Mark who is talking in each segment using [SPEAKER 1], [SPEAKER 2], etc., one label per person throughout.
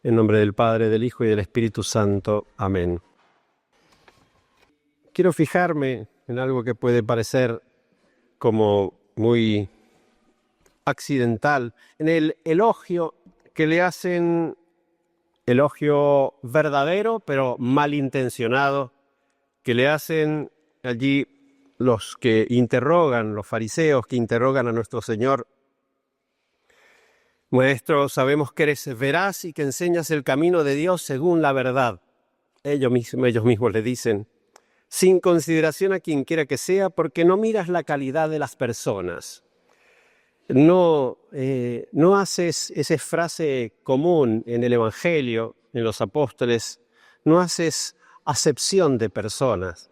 [SPEAKER 1] En nombre del Padre, del Hijo y del Espíritu Santo. Amén. Quiero fijarme en algo que puede parecer como muy accidental, en el elogio que le hacen, elogio verdadero pero malintencionado, que le hacen allí los que interrogan, los fariseos que interrogan a nuestro Señor. Maestro, sabemos que eres veraz y que enseñas el camino de Dios según la verdad. Ellos mismos le dicen, sin consideración a quien quiera que sea, porque no miras la calidad de las personas. No haces esa frase común en el Evangelio, en los apóstoles, no haces acepción de personas.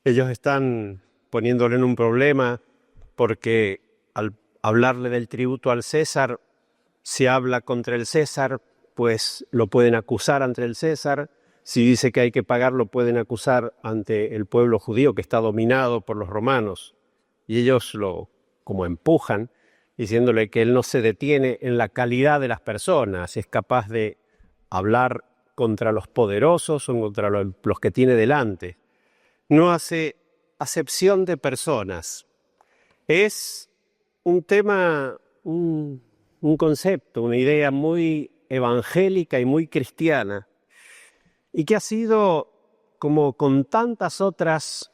[SPEAKER 1] Ellos están poniéndole en un problema porque al hablarle del tributo al César, si habla contra el César, pues lo pueden acusar ante el César. Si dice que hay que pagar, lo pueden acusar ante el pueblo judío que está dominado por los romanos. Y ellos lo como empujan, diciéndole que él no se detiene en la calidad de las personas, es capaz de hablar contra los poderosos o contra los que tiene delante. No hace acepción de personas. Es un tema, un concepto, una idea muy evangélica y muy cristiana, y que ha sido, como con tantas otras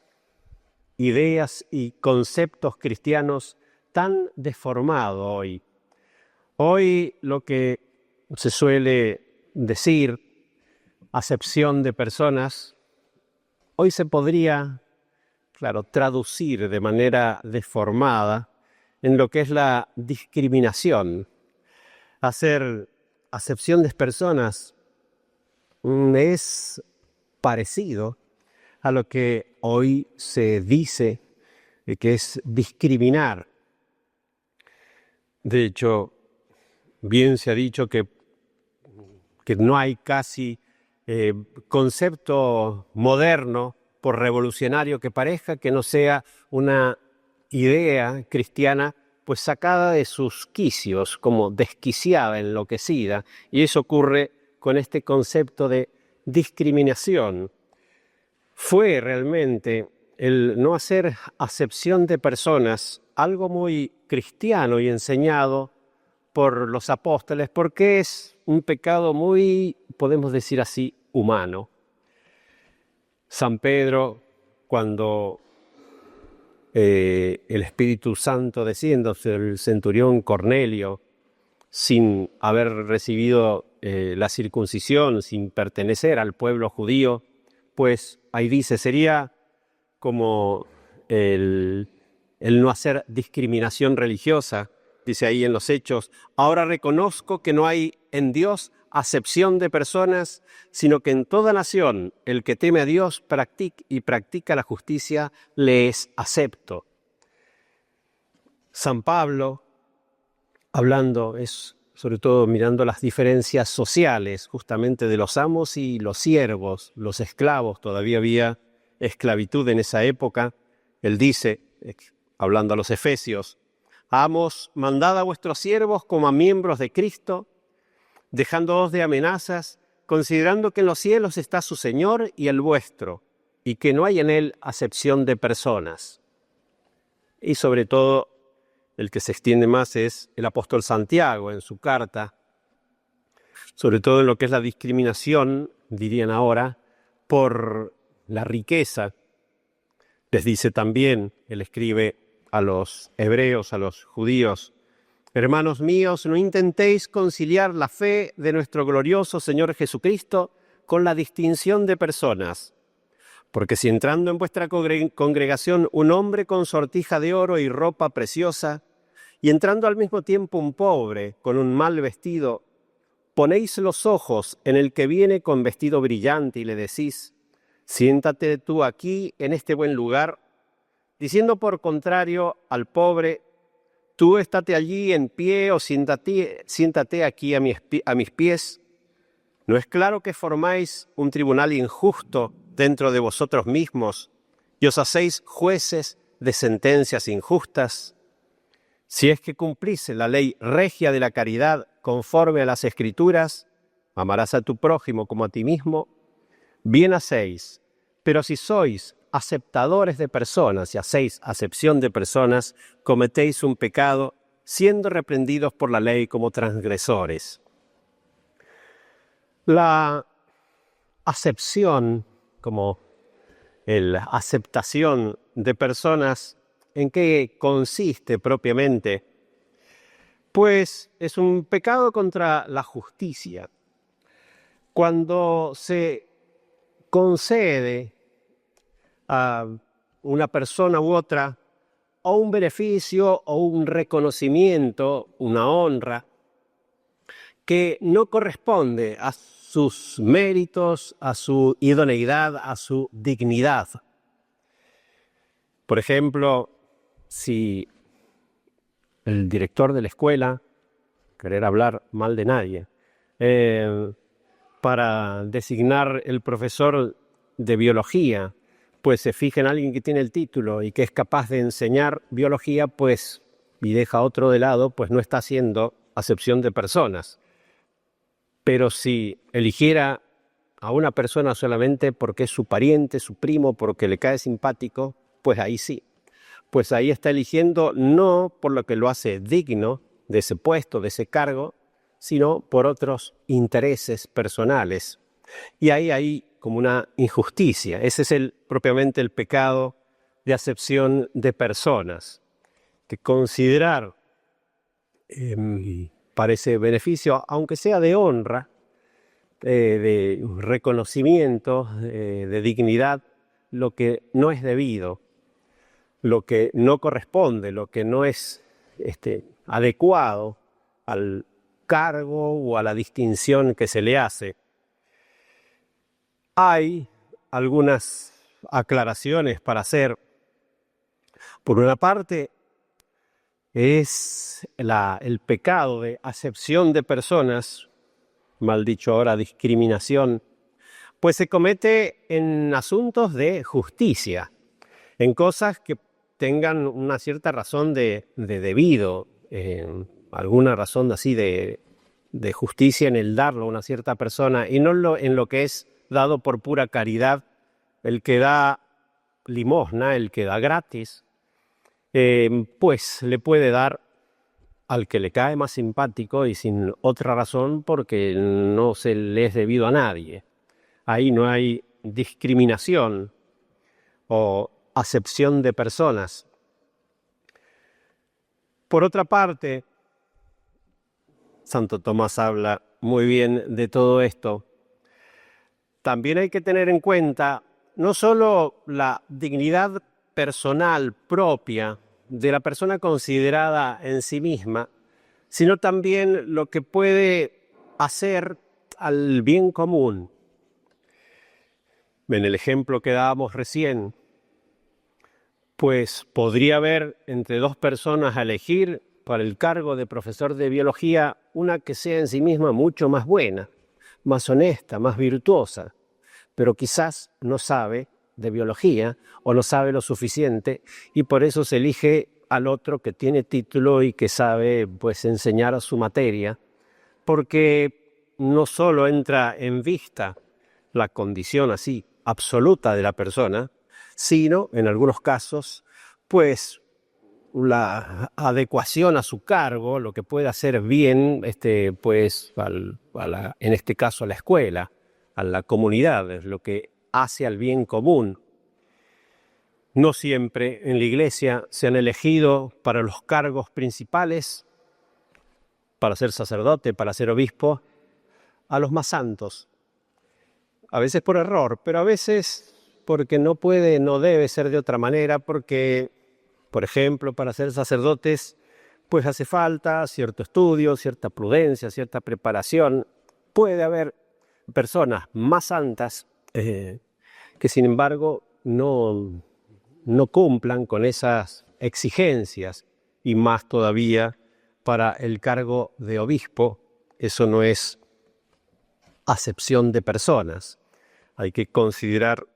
[SPEAKER 1] ideas y conceptos cristianos, tan deformado hoy. Hoy lo que se suele decir, acepción de personas, hoy se podría, claro, traducir de manera deformada en lo que es la discriminación. Hacer acepción de personas es parecido a lo que hoy se dice que es discriminar. De hecho, bien se ha dicho que no hay casi concepto moderno, por revolucionario que parezca, que no sea una idea cristiana pues sacada de sus quicios, como desquiciada, enloquecida, y eso ocurre con este concepto de discriminación. Fue realmente el no hacer acepción de personas algo muy cristiano y enseñado por los apóstoles, porque es un pecado muy, podemos decir así, humano. San Pedro, cuando el Espíritu Santo desciende sobre el centurión Cornelio, sin haber recibido la circuncisión, sin pertenecer al pueblo judío, pues ahí dice, sería como el no hacer discriminación religiosa, dice ahí en los Hechos, ahora reconozco que no hay en Dios acepción de personas, sino que en toda nación el que teme a Dios practica la justicia, le es acepto. San Pablo, hablando, es sobre todo mirando las diferencias sociales, justamente de los amos y los siervos, los esclavos, todavía había esclavitud en esa época. Él dice, hablando a los efesios, amos, mandad a vuestros siervos como a miembros de Cristo, dejándoos de amenazas, considerando que en los cielos está su Señor y el vuestro, y que no hay en él acepción de personas. Y sobre todo, el que se extiende más es el apóstol Santiago en su carta, sobre todo en lo que es la discriminación, dirían ahora, por la riqueza. Les dice también, él escribe a los hebreos, a los judíos, hermanos míos, no intentéis conciliar la fe de nuestro glorioso Señor Jesucristo con la distinción de personas. Porque si entrando en vuestra congregación un hombre con sortija de oro y ropa preciosa, y entrando al mismo tiempo un pobre con un mal vestido, ponéis los ojos en el que viene con vestido brillante y le decís, siéntate tú aquí en este buen lugar, diciendo por contrario al pobre, tú estate allí en pie o siéntate aquí a mis pies. ¿No es claro que formáis un tribunal injusto dentro de vosotros mismos y os hacéis jueces de sentencias injustas? Si es que cumplís la ley regia de la caridad conforme a las Escrituras, amarás a tu prójimo como a ti mismo, bien hacéis. Pero si sois aceptadores de personas y hacéis acepción de personas, cometéis un pecado, siendo reprendidos por la ley como transgresores. La acepción, como la aceptación de personas, ¿en qué consiste propiamente? Pues es un pecado contra la justicia. Cuando se concede a una persona u otra o un beneficio o un reconocimiento, una honra, que no corresponde a sus méritos, a su idoneidad, a su dignidad. Por ejemplo, si el director de la escuela, querer hablar mal de nadie, para designar el profesor de biología, pues se fija en alguien que tiene el título y que es capaz de enseñar biología, pues, y deja a otro de lado, pues no está haciendo acepción de personas. Pero si eligiera a una persona solamente porque es su pariente, su primo, porque le cae simpático, pues ahí sí. Pues ahí está eligiendo no por lo que lo hace digno de ese puesto, de ese cargo, sino por otros intereses personales. Y ahí hay como una injusticia. Ese es propiamente el pecado de acepción de personas, que considerar para ese beneficio, aunque sea de honra, de reconocimiento, de dignidad, lo que no es debido, lo que no corresponde, lo que no es adecuado al cargo o a la distinción que se le hace. Hay algunas aclaraciones para hacer. Por una parte, es el pecado de acepción de personas, mal dicho ahora discriminación, pues se comete en asuntos de justicia, en cosas que tengan una cierta razón de debido, alguna razón así de justicia en el darlo a una cierta persona, y no en lo que es dado por pura caridad, el que da limosna, el que da gratis, pues le puede dar al que le cae más simpático y sin otra razón porque no se le es debido a nadie. Ahí no hay discriminación o acepción de personas. Por otra parte, Santo Tomás habla muy bien de todo esto. También hay que tener en cuenta no solo la dignidad personal propia de la persona considerada en sí misma, sino también lo que puede hacer al bien común. En el ejemplo que dábamos recién, pues podría haber entre dos personas a elegir para el cargo de profesor de biología una que sea en sí misma mucho más buena, más honesta, más virtuosa, pero quizás no sabe de biología o no sabe lo suficiente y por eso se elige al otro que tiene título y que sabe pues enseñar su materia, porque no solo entra en vista la condición así absoluta de la persona, sino en algunos casos pues la adecuación a su cargo, lo que puede hacer bien pues en este caso a la escuela, a la comunidad, es lo que hace al bien común. No siempre en la Iglesia se han elegido para los cargos principales, para ser sacerdote, para ser obispo, a los más santos. A veces por error, pero a veces porque no debe ser de otra manera, porque, por ejemplo, para ser sacerdotes, pues hace falta cierto estudio, cierta prudencia, cierta preparación. Puede haber personas más santas que sin embargo no cumplan con esas exigencias y más todavía para el cargo de obispo. Eso no es acepción de personas. Hay que considerar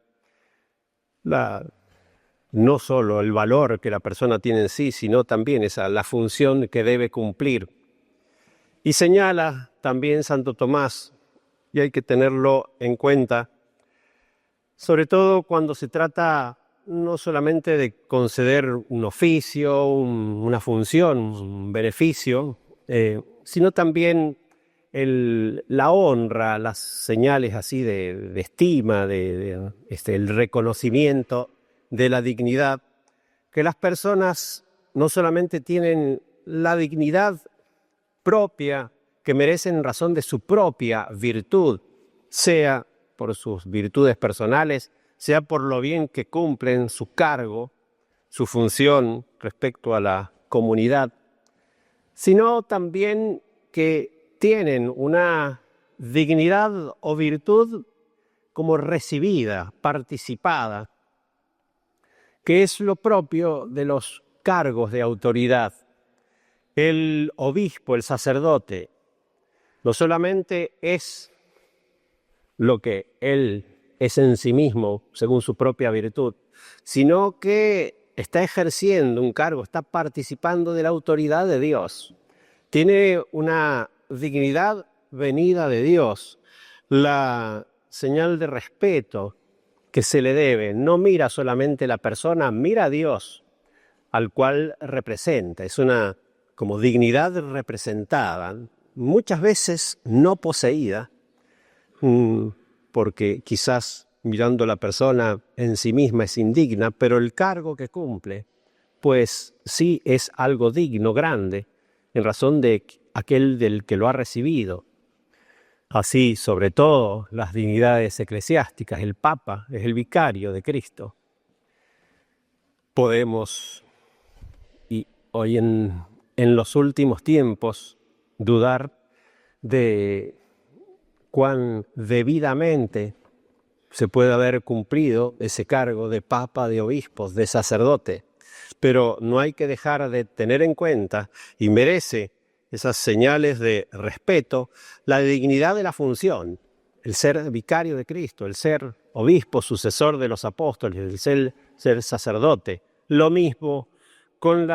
[SPEAKER 1] no solo el valor que la persona tiene en sí, sino también la función que debe cumplir. Y señala también Santo Tomás y hay que tenerlo en cuenta, sobre todo cuando se trata no solamente de conceder un oficio, una función, un beneficio, sino también la honra, las señales así de estima, el reconocimiento de la dignidad, que las personas no solamente tienen la dignidad propia que merecen en razón de su propia virtud, sea por sus virtudes personales, sea por lo bien que cumplen su cargo, su función respecto a la comunidad, sino también que tienen una dignidad o virtud como recibida, participada, que es lo propio de los cargos de autoridad. El obispo, el sacerdote, no solamente es lo que él es en sí mismo, según su propia virtud, sino que está ejerciendo un cargo, está participando de la autoridad de Dios. Tiene una dignidad venida de Dios, la señal de respeto que se le debe. No mira solamente la persona, mira a Dios, al cual representa. Es una como dignidad representada, muchas veces no poseída, porque quizás mirando a la persona en sí misma es indigna, pero el cargo que cumple, pues sí es algo digno, grande, en razón de aquel del que lo ha recibido. Así, sobre todo, las dignidades eclesiásticas, el Papa es el vicario de Cristo. Podemos, y hoy en los últimos tiempos, dudar de cuán debidamente se puede haber cumplido ese cargo de papa, de obispos, de sacerdote. Pero no hay que dejar de tener en cuenta, y merece esas señales de respeto, la dignidad de la función, el ser vicario de Cristo, el ser obispo, sucesor de los apóstoles, el ser sacerdote. Lo mismo con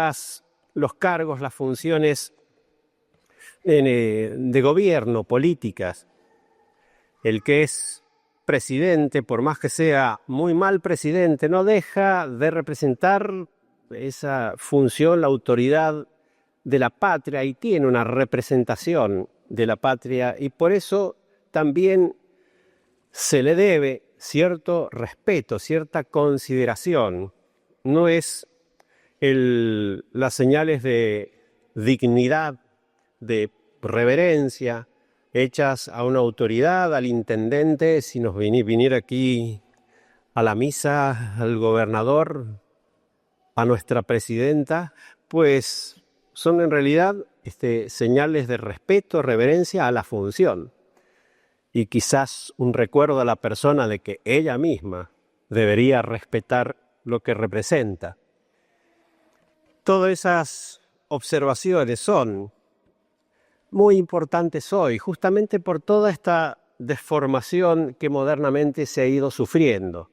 [SPEAKER 1] los cargos, las funciones de gobierno, políticas. El que es presidente, por más que sea muy mal presidente, no deja de representar esa función, la autoridad de la patria, y tiene una representación de la patria, y por eso también se le debe cierto respeto, cierta consideración. No es las señales de dignidad, de reverencia, hechas a una autoridad, al intendente, si nos viniera aquí a la misa, al gobernador, a nuestra presidenta, pues son en realidad señales de respeto, reverencia a la función, y quizás un recuerdo a la persona de que ella misma debería respetar lo que representa. Todas esas observaciones son muy importantes hoy, justamente por toda esta deformación que modernamente se ha ido sufriendo.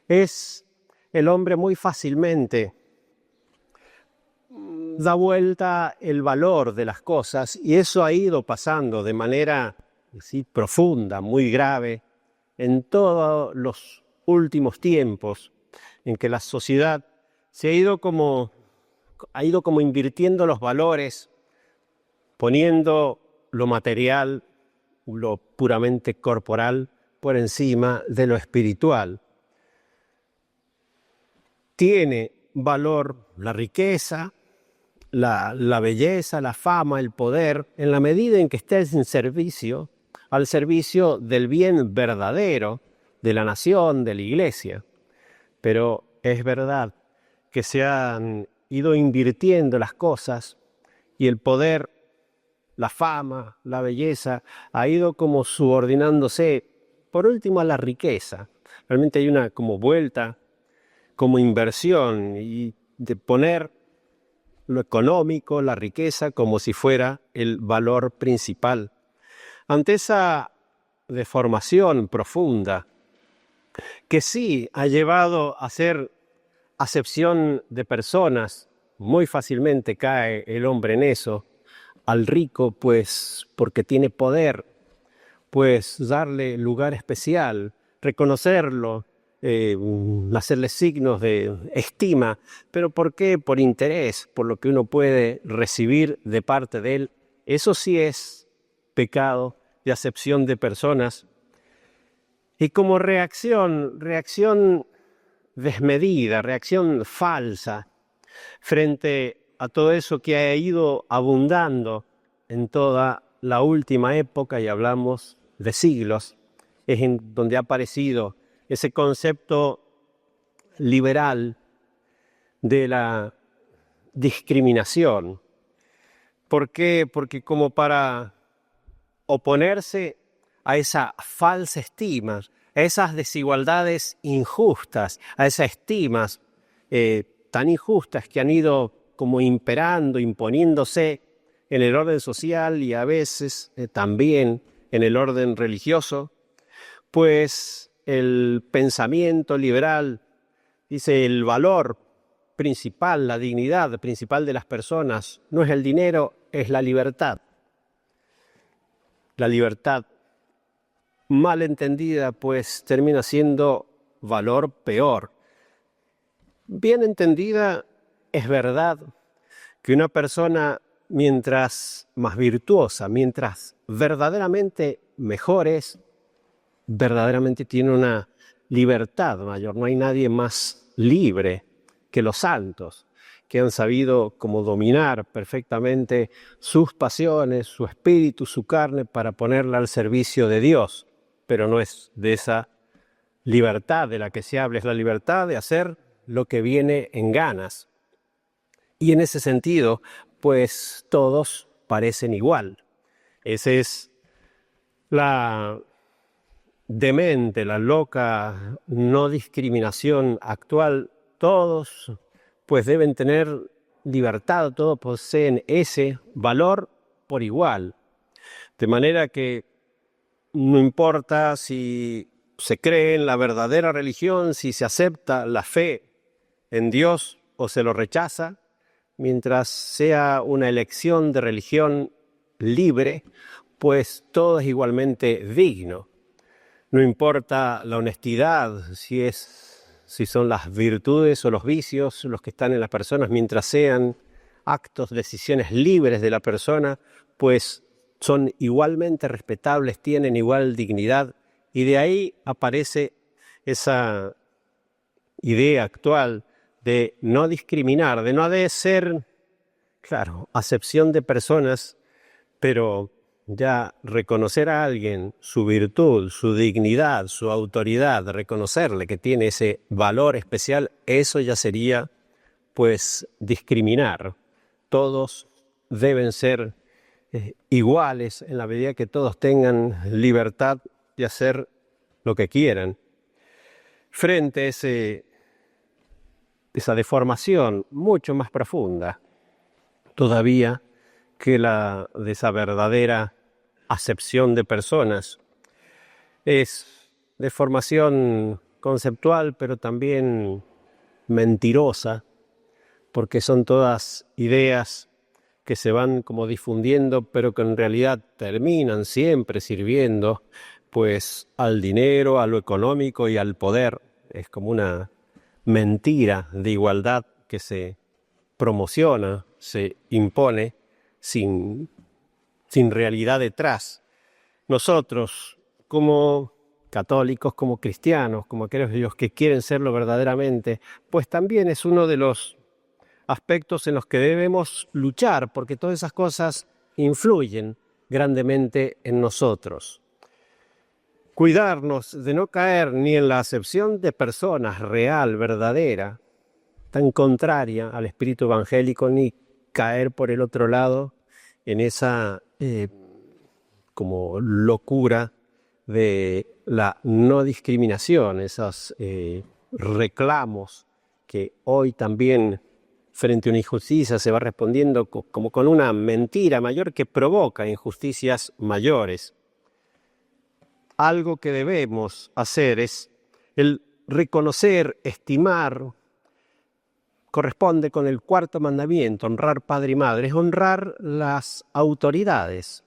[SPEAKER 1] Es el hombre muy fácilmente da vuelta el valor de las cosas, y eso ha ido pasando de manera así profunda, muy grave, en todos los últimos tiempos, en que la sociedad ha ido como invirtiendo los valores, poniendo lo material, lo puramente corporal, por encima de lo espiritual. Tiene valor la riqueza, la belleza, la fama, el poder, en la medida en que estés al servicio del bien verdadero de la nación, de la iglesia. Pero es verdad que se han ido invirtiendo las cosas, y el poder, la fama, la belleza, ha ido como subordinándose, por último, a la riqueza. Realmente hay una como vuelta, como inversión, y de poner lo económico, la riqueza, como si fuera el valor principal. Ante esa deformación profunda, que sí ha llevado a ser acepción de personas, muy fácilmente cae el hombre en eso, al rico pues porque tiene poder, pues darle lugar especial, reconocerlo, hacerle signos de estima. ¿Pero por qué? Por interés, por lo que uno puede recibir de parte de él. Eso sí es pecado de acepción de personas. Y como reacción desmedida, reacción falsa frente a todo eso que ha ido abundando en toda la última época, y hablamos de siglos, es en donde ha aparecido ese concepto liberal de la discriminación. ¿Por qué? Porque como para oponerse a esa falsa estima, a esas desigualdades injustas, a esas estimas tan injustas que han ido como imperando, imponiéndose en el orden social y a veces también en el orden religioso, pues el pensamiento liberal dice el valor principal, la dignidad principal de las personas no es el dinero, es la libertad. La libertad mal entendida pues termina siendo valor peor. Bien entendida, es verdad que una persona, mientras más virtuosa, mientras verdaderamente mejor es, verdaderamente tiene una libertad mayor. No hay nadie más libre que los santos, que han sabido cómo dominar perfectamente sus pasiones, su espíritu, su carne, para ponerla al servicio de Dios. Pero no es de esa libertad de la que se habla, es la libertad de hacer lo que viene en ganas. Y en ese sentido, pues todos parecen igual. Esa es la demente, la loca no discriminación actual. Todos pues deben tener libertad, todos poseen ese valor por igual. De manera que no importa si se cree en la verdadera religión, si se acepta la fe en Dios o se lo rechaza, mientras sea una elección de religión libre, pues todo es igualmente digno. No importa la honestidad, si son las virtudes o los vicios los que están en las personas, mientras sean actos, decisiones libres de la persona, pues son igualmente respetables, tienen igual dignidad, y de ahí aparece esa idea actual de no discriminar, de no ha de ser, claro, acepción de personas, pero ya reconocer a alguien su virtud, su dignidad, su autoridad, reconocerle que tiene ese valor especial, eso ya sería, pues, discriminar. Todos deben ser iguales en la medida que todos tengan libertad de hacer lo que quieran. Frente a esa deformación mucho más profunda todavía que la de esa verdadera acepción de personas, es deformación conceptual, pero también mentirosa, porque son todas ideas que se van como difundiendo, pero que en realidad terminan siempre sirviendo pues al dinero, a lo económico y al poder. Es como una mentira de igualdad que se promociona, se impone sin realidad detrás. Nosotros, como católicos, como cristianos, como aquellos que quieren serlo verdaderamente, pues también es uno de los aspectos en los que debemos luchar, porque todas esas cosas influyen grandemente en nosotros. Cuidarnos de no caer ni en la acepción de personas real, verdadera, tan contraria al espíritu evangélico, ni caer por el otro lado en esa como locura de la no discriminación, esos reclamos que hoy también frente a una injusticia se va respondiendo como con una mentira mayor que provoca injusticias mayores. Algo que debemos hacer es el reconocer, estimar, corresponde con el cuarto mandamiento, honrar padre y madre, es honrar las autoridades.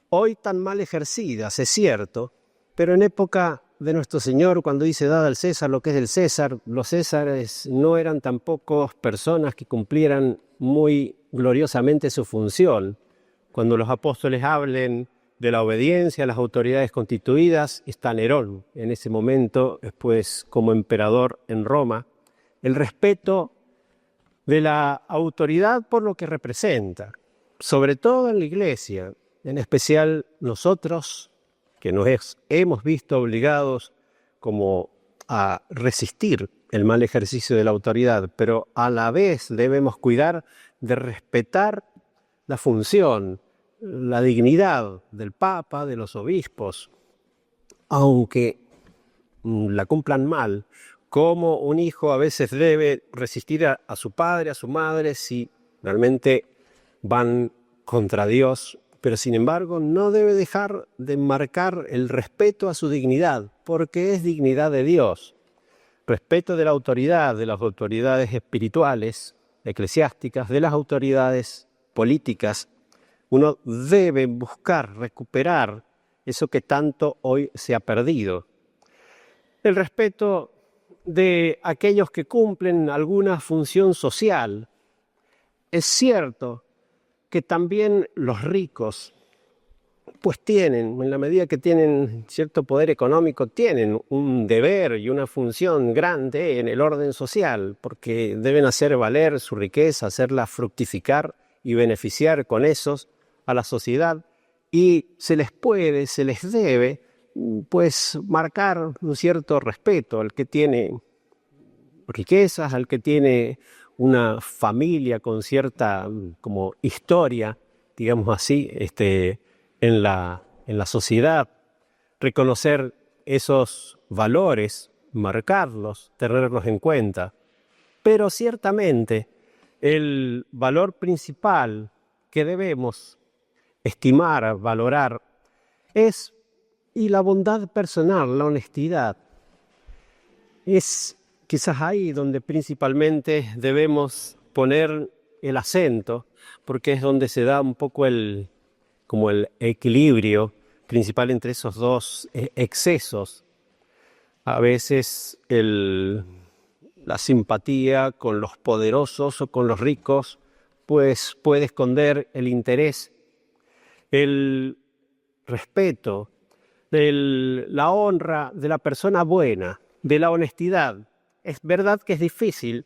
[SPEAKER 1] hoy tan mal ejercidas, es cierto, pero en época de nuestro Señor, cuando dice dad al César lo que es del César, los Césares no eran tampoco personas que cumplieran muy gloriosamente su función. Cuando los apóstoles hablen de la obediencia a las autoridades constituidas, está Nerón en ese momento, después como emperador en Roma, el respeto de la autoridad por lo que representa, sobre todo en la Iglesia, en especial nosotros que nos hemos visto obligados como a resistir el mal ejercicio de la autoridad, pero a la vez debemos cuidar de respetar la función, la dignidad del Papa, de los obispos, aunque la cumplan mal, como un hijo a veces debe resistir a su padre, a su madre, si realmente van contra Dios, pero sin embargo no debe dejar de marcar el respeto a su dignidad, porque es dignidad de Dios. Respeto de la autoridad, de las autoridades espirituales, eclesiásticas, de las autoridades políticas. Uno debe buscar recuperar eso que tanto hoy se ha perdido. El respeto de aquellos que cumplen alguna función social. Es cierto que también los ricos, pues tienen, en la medida que tienen cierto poder económico, tienen un deber y una función grande en el orden social, porque deben hacer valer su riqueza, hacerla fructificar y beneficiar con esos a la sociedad, y se les debe, pues marcar un cierto respeto al que tiene riquezas, al que tiene una familia con cierta como historia, digamos así, en la sociedad, reconocer esos valores, marcarlos, tenerlos en cuenta. Pero ciertamente el valor principal que debemos estimar, valorar, es y la bondad personal, la honestidad. Es quizás ahí donde principalmente debemos poner el acento, porque es donde se da un poco el equilibrio principal entre esos dos excesos. A veces la simpatía con los poderosos o con los ricos, pues puede esconder el interés, el respeto, la honra de la persona buena, de la honestidad. Es verdad que es difícil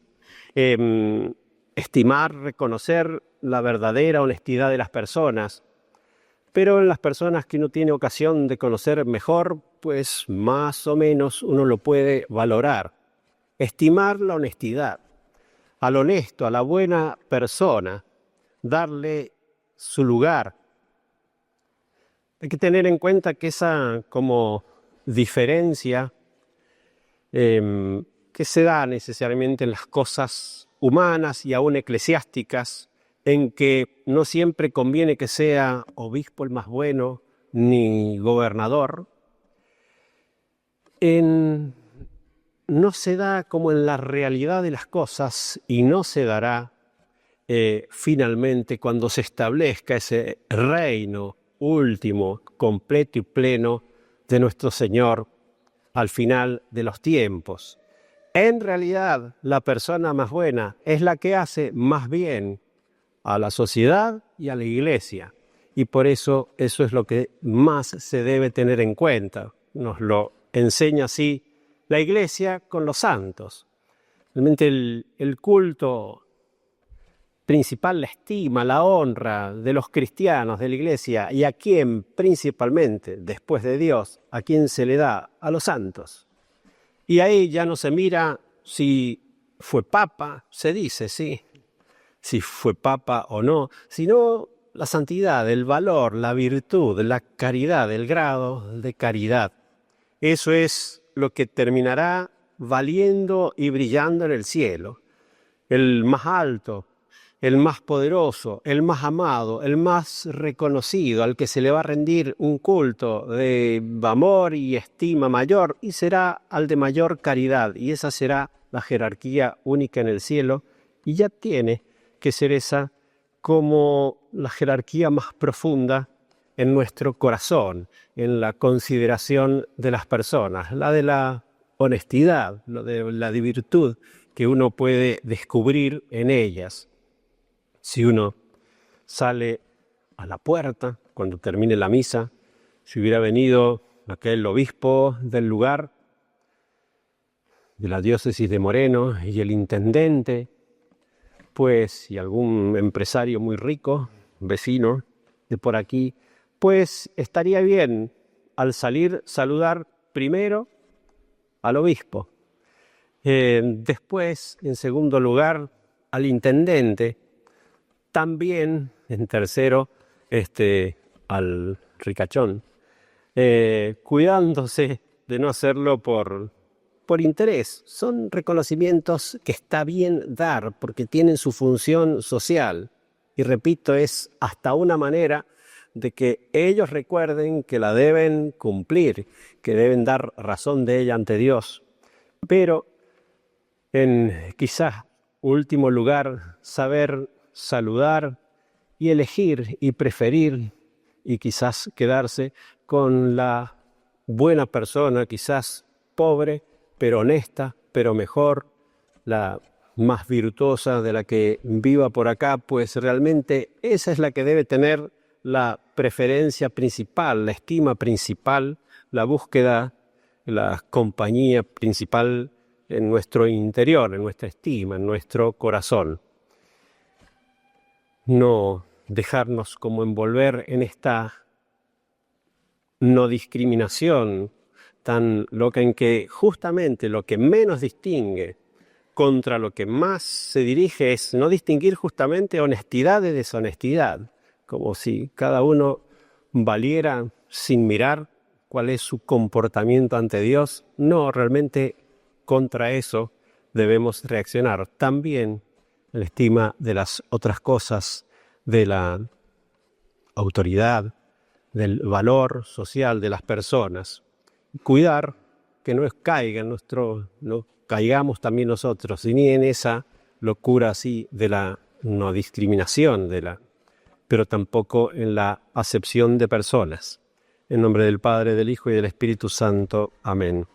[SPEAKER 1] estimar, reconocer la verdadera honestidad de las personas, pero en las personas que uno tiene ocasión de conocer mejor, pues más o menos uno lo puede valorar. Estimar la honestidad, al honesto, a la buena persona, darle su lugar. Hay que tener en cuenta que esa como diferencia que se da necesariamente en las cosas humanas y aún eclesiásticas, en que no siempre conviene que sea obispo el más bueno, ni gobernador, no se da como en la realidad de las cosas y no se dará finalmente cuando se establezca ese reino último, completo y pleno de nuestro Señor al final de los tiempos. En realidad, la persona más buena es la que hace más bien a la sociedad y a la Iglesia. Y por eso es lo que más se debe tener en cuenta. Nos lo enseña así la Iglesia con los santos. Realmente el culto principal, la estima, la honra de los cristianos, de la Iglesia, y a quién principalmente, después de Dios, a quién se le da, a los santos. Y ahí ya no se mira si fue papa, se dice, sí, si fue papa o no, sino la santidad, el valor, la virtud, la caridad, el grado de caridad. Eso es lo que terminará valiendo y brillando en el cielo. El más alto, el más poderoso, el más amado, el más reconocido, al que se le va a rendir un culto de amor y estima mayor, y será al de mayor caridad, y esa será la jerarquía única en el cielo, y ya tiene que ser esa como la jerarquía más profunda en nuestro corazón, en la consideración de las personas, la de la honestidad, lo de la virtud que uno puede descubrir en ellas. Si uno sale a la puerta cuando termine la misa, si hubiera venido aquel obispo del lugar, de la diócesis de Moreno, y el intendente, pues, y algún empresario muy rico, vecino de por aquí, pues estaría bien al salir saludar primero al obispo, después, en segundo lugar, al intendente, también, en tercero, al ricachón, cuidándose de no hacerlo por interés. Son reconocimientos que está bien dar porque tienen su función social. Y repito, es hasta una manera de que ellos recuerden que la deben cumplir, que deben dar razón de ella ante Dios. Pero en quizás último lugar, saber saludar y elegir y preferir y quizás quedarse con la buena persona, quizás pobre, pero honesta, pero mejor, la más virtuosa de la que viva por acá, pues realmente esa es la que debe tener la preferencia principal, la estima principal, la búsqueda, la compañía principal en nuestro interior, en nuestra estima, en nuestro corazón. No dejarnos como envolver en esta no discriminación tan loca en que justamente lo que menos distingue contra lo que más se dirige es no distinguir justamente honestidad de deshonestidad, como si cada uno valiera sin mirar cuál es su comportamiento ante Dios. No, realmente contra eso debemos reaccionar. También la estima de las otras cosas, de la autoridad, del valor social de las personas. Cuidar que no caigamos también nosotros, ni en esa locura así de la no discriminación, pero tampoco en la acepción de personas. En nombre del Padre, del Hijo y del Espíritu Santo. Amén.